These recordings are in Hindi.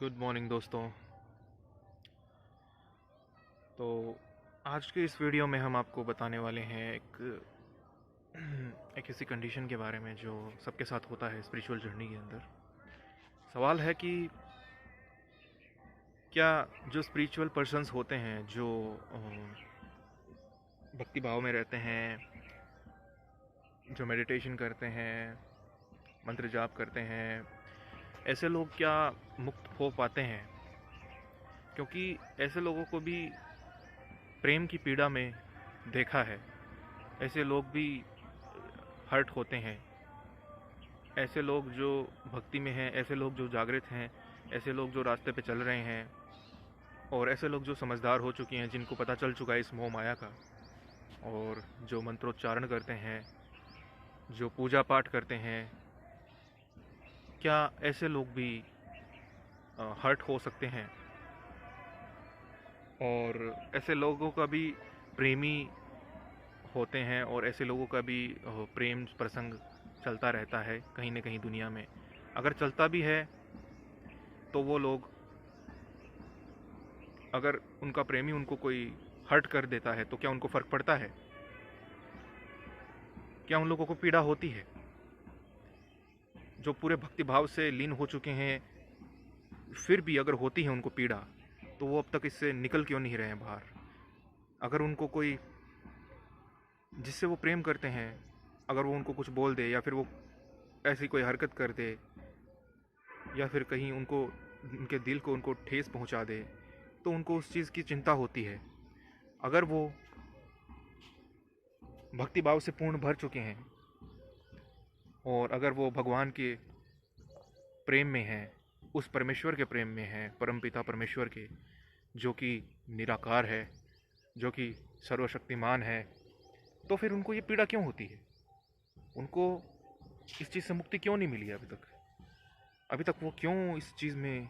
गुड मॉर्निंग दोस्तों। तो आज के इस वीडियो में हम आपको बताने वाले हैं एक ऐसी कंडीशन के बारे में जो सबके साथ होता है स्पिरिचुअल जर्नी के अंदर। सवाल है कि क्या जो स्पिरिचुअल पर्सन्स होते हैं, जो भक्ति भाव में रहते हैं, जो मेडिटेशन करते हैं, मंत्र जाप करते हैं, ऐसे लोग क्या मुक्त हो पाते हैं? क्योंकि ऐसे लोगों को भी प्रेम की पीड़ा में देखा है। ऐसे लोग भी हर्ट होते हैं। ऐसे लोग जो भक्ति में हैं, ऐसे लोग जो जागृत हैं, ऐसे लोग जो रास्ते पे चल रहे हैं, और ऐसे लोग जो समझदार हो चुके हैं, जिनको पता चल चुका है इस मोह माया का, और जो मंत्रोच्चारण करते हैं, जो पूजा पाठ करते हैं, क्या ऐसे लोग भी हर्ट हो सकते हैं? और ऐसे लोगों का भी प्रेमी होते हैं, और ऐसे लोगों का भी प्रेम प्रसंग चलता रहता है कहीं ना कहीं दुनिया में। अगर चलता भी है तो वो लोग, अगर उनका प्रेमी उनको कोई हर्ट कर देता है तो क्या उनको फ़र्क पड़ता है? क्या उन लोगों को पीड़ा होती है? जो पूरे भक्ति भाव से लीन हो चुके हैं, फिर भी अगर होती है उनको पीड़ा, तो वो अब तक इससे निकल क्यों नहीं रहे हैं बाहर? अगर उनको कोई, जिससे वो प्रेम करते हैं, अगर वो उनको कुछ बोल दे, या फिर वो ऐसी कोई हरकत कर दे, या फिर कहीं उनको, उनके दिल को उनको ठेस पहुंचा दे, तो उनको उस चीज़ की चिंता होती है। अगर वो भक्ति भाव से पूर्ण भर चुके हैं, और अगर वो भगवान के प्रेम में हैं, उस परमेश्वर के प्रेम में हैं, परमपिता परमेश्वर के, जो कि निराकार है, जो कि सर्वशक्तिमान है, तो फिर उनको ये पीड़ा क्यों होती है? उनको इस चीज़ से मुक्ति क्यों नहीं मिली है अभी तक? अभी तक वो क्यों इस चीज़ में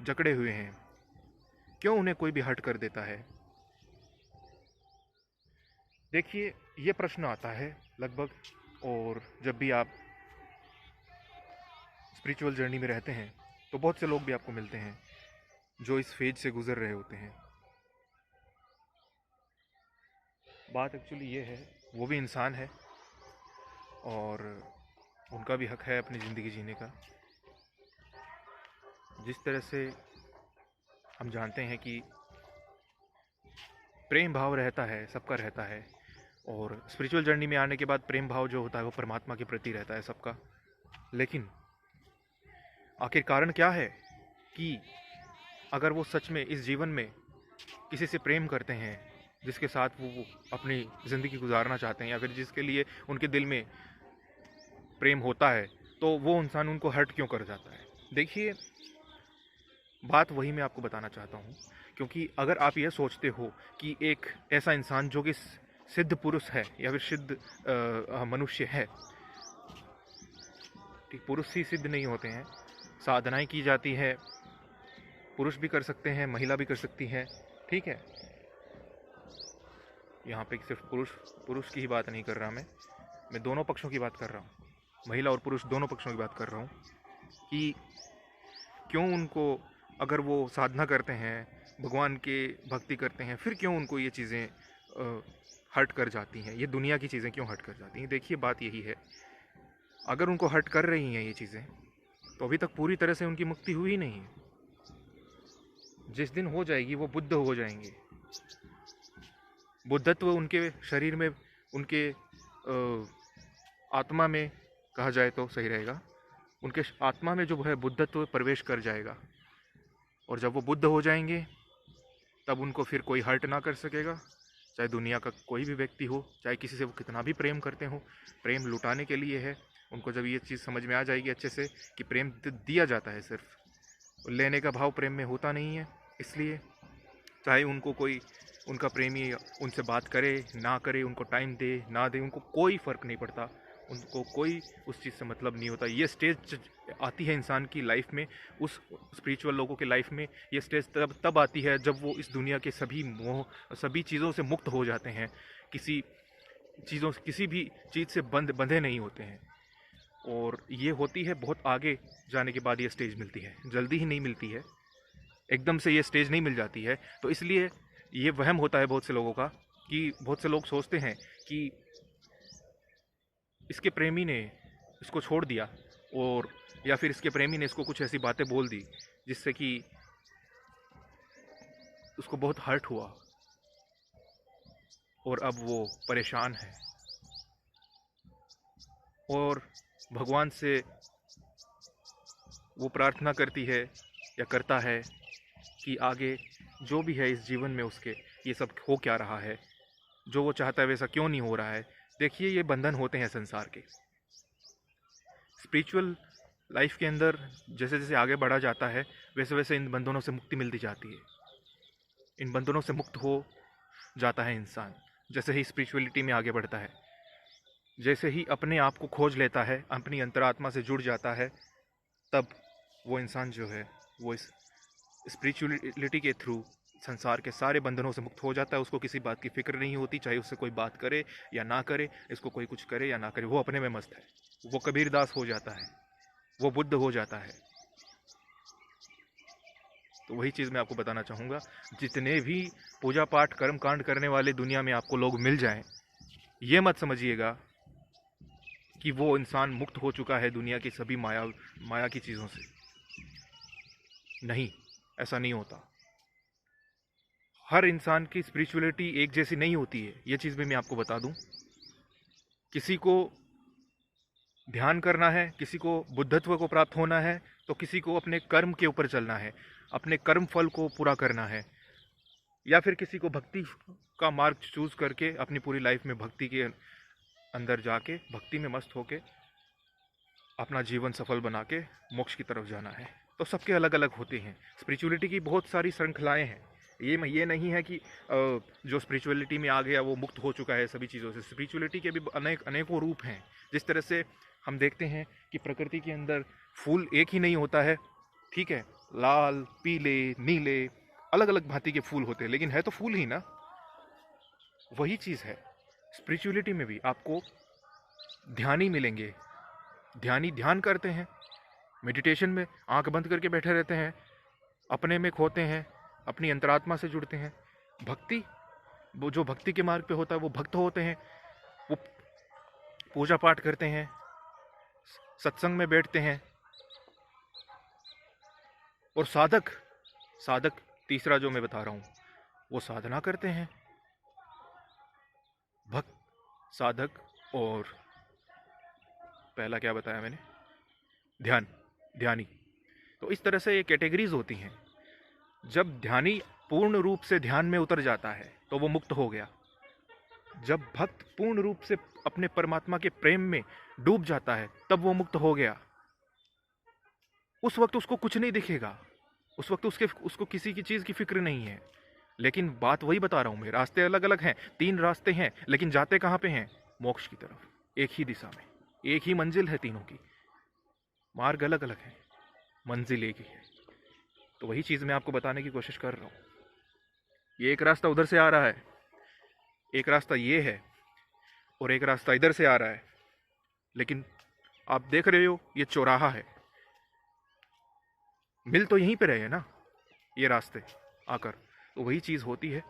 जकड़े हुए हैं? क्यों उन्हें कोई भी हर्ट कर देता है? देखिए, ये प्रश्न आता है लगभग, और जब भी आप स्पिरिचुअल जर्नी में रहते हैं तो बहुत से लोग भी आपको मिलते हैं जो इस फेज से गुजर रहे होते हैं। बात एक्चुअली ये है, वो भी इंसान है, और उनका भी हक है अपनी ज़िंदगी जीने का। जिस तरह से हम जानते हैं कि प्रेम भाव रहता है, सबका रहता है, और स्पिरिचुअल जर्नी में आने के बाद प्रेम भाव जो होता है वो परमात्मा के प्रति रहता है सबका। लेकिन आखिर कारण क्या है कि अगर वो सच में इस जीवन में किसी से प्रेम करते हैं, जिसके साथ वो अपनी ज़िंदगी गुजारना चाहते हैं, या फिर जिसके लिए उनके दिल में प्रेम होता है, तो वो इंसान उनको हर्ट क्यों कर जाता है? देखिए, बात वही मैं आपको बताना चाहता हूँ। क्योंकि अगर आप ये सोचते हो कि एक ऐसा इंसान जो कि सिद्ध पुरुष है, या फिर सिद्ध मनुष्य है, कि पुरुष ही सिद्ध नहीं होते हैं, साधनाएं की जाती है, पुरुष भी कर सकते हैं, महिला भी कर सकती है, ठीक है? यहाँ पे सिर्फ पुरुष की ही बात नहीं कर रहा मैं दोनों पक्षों की बात कर रहा हूँ, महिला और पुरुष दोनों पक्षों की बात कर रहा हूँ। कि क्यों उनको, अगर वो साधना करते हैं, भगवान के भक्ति करते हैं, फिर क्यों उनको ये चीज़ें हर्ट कर जाती हैं? ये दुनिया की चीज़ें क्यों हर्ट कर जाती हैं? देखिए, बात यही है, अगर उनको हर्ट कर रही हैं ये चीज़ें, तो अभी तक पूरी तरह से उनकी मुक्ति हुई नहीं है। जिस दिन हो जाएगी वो बुद्ध हो जाएंगे। बुद्धत्व उनके शरीर में, उनके आत्मा में, कहा जाए तो सही रहेगा, उनके आत्मा में जो है बुद्धत्व प्रवेश कर जाएगा। और जब वो बुद्ध हो जाएंगे, तब उनको फिर कोई हर्ट ना कर सकेगा, चाहे दुनिया का कोई भी व्यक्ति हो, चाहे किसी से वो कितना भी प्रेम करते हो। प्रेम लुटाने के लिए है। उनको जब ये चीज़ समझ में आ जाएगी अच्छे से कि प्रेम दिया जाता है, सिर्फ लेने का भाव प्रेम में होता नहीं है, इसलिए चाहे उनको कोई, उनका प्रेमी उनसे बात करे ना करे, उनको टाइम दे ना दे, उनको कोई फ़र्क नहीं पड़ता, उनको कोई उस चीज़ से मतलब नहीं होता। ये स्टेज आती है इंसान की लाइफ में, उस स्पिरिचुअल लोगों की लाइफ में ये स्टेज तब आती है जब वो इस दुनिया के सभी मोह, सभी चीज़ों से मुक्त हो जाते हैं, किसी भी चीज़ से बंधे नहीं होते हैं। और ये होती है बहुत आगे जाने के बाद ये स्टेज मिलती है, जल्दी ही नहीं मिलती है, एकदम से ये स्टेज नहीं मिल जाती है। तो इसलिए ये वहम होता है बहुत से लोगों का कि बहुत से लोग सोचते हैं कि इसके प्रेमी ने इसको छोड़ दिया, और या फिर इसके प्रेमी ने इसको कुछ ऐसी बातें बोल दी जिससे कि उसको बहुत हर्ट हुआ और अब वो परेशान है और भगवान से वो प्रार्थना करती है या करता है कि आगे जो भी है इस जीवन में उसके, ये सब हो क्या रहा है, जो वो चाहता है वैसा क्यों नहीं हो रहा है। देखिए, ये बंधन होते हैं संसार के। स्पिरिचुअल लाइफ के अंदर जैसे जैसे आगे बढ़ा जाता है वैसे वैसे इन बंधनों से मुक्ति मिलती जाती है, इन बंधनों से मुक्त हो जाता है इंसान जैसे ही स्पिरिचुअलिटी में आगे बढ़ता है। जैसे ही अपने आप को खोज लेता है, अपनी अंतरात्मा से जुड़ जाता है, तब वो इंसान जो है वो इस स्पिरिचुअलिटी के थ्रू संसार के सारे बंधनों से मुक्त हो जाता है। उसको किसी बात की फिक्र नहीं होती, चाहे उससे कोई बात करे या ना करे, इसको कोई कुछ करे या ना करे, वो अपने में मस्त है। वो कबीरदास हो जाता है, वो बुद्ध हो जाता है। तो वही चीज़ मैं आपको बताना चाहूँगा, जितने भी पूजा पाठ कर्म कांड करने वाले दुनिया में आपको लोग मिल जाएं, ये मत समझिएगा कि वो इंसान मुक्त हो चुका है दुनिया की सभी माया की चीज़ों से। नहीं, ऐसा नहीं होता। हर इंसान की स्पिरिचुअलिटी एक जैसी नहीं होती है, ये चीज़ भी मैं आपको बता दूं। किसी को ध्यान करना है, किसी को बुद्धत्व को प्राप्त होना है, तो किसी को अपने कर्म के ऊपर चलना है, अपने कर्म फल को पूरा करना है, या फिर किसी को भक्ति का मार्ग चूज करके अपनी पूरी लाइफ में भक्ति के अंदर जाके भक्ति में मस्त होके अपना जीवन सफल बना के मोक्ष की तरफ जाना है। तो सबके अलग अलग होते हैं। स्पिरिचुअलिटी की बहुत सारी श्रृंखलाएं हैं। ये नहीं है कि जो स्पिरिचुअलिटी में आ गया वो मुक्त हो चुका है सभी चीज़ों से। स्पिरिचुअलिटी के भी अनेकों रूप हैं। जिस तरह से हम देखते हैं कि प्रकृति के अंदर फूल एक ही नहीं होता है, ठीक है, लाल, पीले, नीले, अलग अलग भांति के फूल होते हैं, लेकिन है तो फूल ही ना। वही चीज़ है स्पिरिचुअलिटी में भी। आपको ध्यानी मिलेंगे, ध्यानी ध्यान करते हैं, मेडिटेशन में आंख बंद करके बैठे रहते हैं, अपने में खोते हैं, अपनी अंतरात्मा से जुड़ते हैं। भक्ति, वो जो भक्ति के मार्ग पे होता है वो भक्त होते हैं, वो पूजा पाठ करते हैं, सत्संग में बैठते हैं। और साधक तीसरा जो मैं बता रहा हूँ वो साधना करते हैं। भक्त, साधक और पहला क्या बताया मैंने, ध्यानी। तो इस तरह से ये कैटेगरीज होती हैं। जब ध्यानी पूर्ण रूप से ध्यान में उतर जाता है तो वो मुक्त हो गया। जब भक्त पूर्ण रूप से अपने परमात्मा के प्रेम में डूब जाता है तब वो मुक्त हो गया। उस वक्त उसको कुछ नहीं दिखेगा, उस वक्त उसको किसी की चीज़ की फिक्र नहीं है। लेकिन बात वही बता रहा हूँ मैं, रास्ते अलग अलग हैं, 3 रास्ते हैं, लेकिन जाते कहाँ पे हैं? मोक्ष की तरफ, एक ही दिशा में, एक ही मंजिल है तीनों की। मार्ग अलग अलग है, मंजिल एक ही है। तो वही चीज़ मैं आपको बताने की कोशिश कर रहा हूँ। ये एक रास्ता उधर से आ रहा है, एक रास्ता ये है, और एक रास्ता इधर से आ रहा है। लेकिन आप देख रहे हो ये चौराहा है, मिल तो यहीं पे रहे हैं ना ये रास्ते आकर। तो वही चीज़ होती है।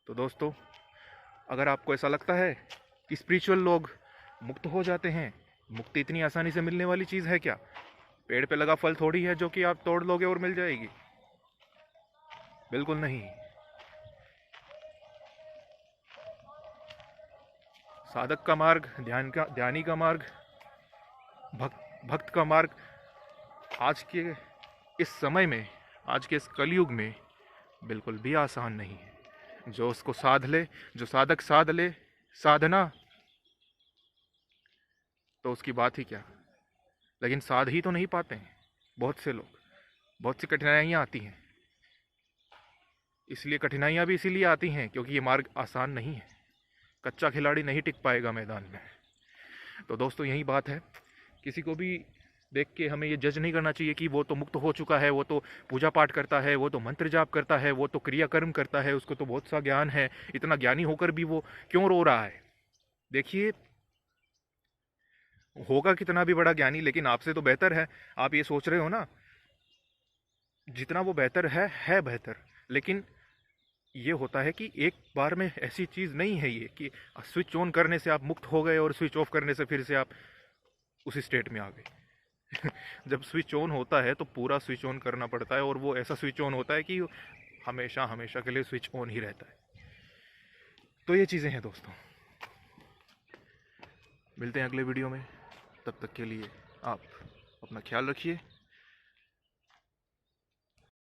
तो दोस्तों, अगर आपको ऐसा लगता है कि स्पिरिचुअल लोग मुक्त हो जाते हैं, मुक्ति इतनी आसानी से मिलने वाली चीज़ है क्या? पेड़ पे लगा फल थोड़ी है जो कि आप तोड़ लोगे और मिल जाएगी। बिल्कुल नहीं। साधक का मार्ग, ध्यानी का मार्ग, भक्त का मार्ग आज के इस समय में, आज के इस कलयुग में बिल्कुल भी आसान नहीं है। जो उसको साध ले, जो साधक साध ले साधना, तो उसकी बात ही क्या। लेकिन साध ही तो नहीं पाते हैं बहुत से लोग, बहुत सी कठिनाइयाँ आती हैं। इसलिए कठिनाइयाँ भी इसीलिए आती हैं क्योंकि ये मार्ग आसान नहीं है। कच्चा खिलाड़ी नहीं टिक पाएगा मैदान में। तो दोस्तों, यही बात है। किसी को भी देख के हमें ये जज नहीं करना चाहिए कि वो तो मुक्त हो चुका है, वो तो पूजा पाठ करता है, वो तो मंत्र जाप करता है, वो तो क्रियाकर्म करता है, उसको तो बहुत सा ज्ञान है, इतना ज्ञानी होकर भी वो क्यों रो रहा है। देखिए, होगा कितना भी बड़ा ज्ञानी, लेकिन आपसे तो बेहतर है। आप ये सोच रहे हो ना, जितना वो बेहतर है बेहतर। लेकिन ये होता है कि एक बार में ऐसी चीज़ नहीं है ये कि स्विच ऑन करने से आप मुक्त हो गए और स्विच ऑफ करने से फिर से आप उसी स्टेट में आ गए। जब स्विच ऑन होता है तो पूरा स्विच ऑन करना पड़ता है, और वो ऐसा स्विच ऑन होता है कि हमेशा हमेशा के लिए स्विच ऑन ही रहता है। तो ये चीज़ें हैं दोस्तों। मिलते हैं अगले वीडियो में, तब तक के लिए आप अपना ख्याल रखिए।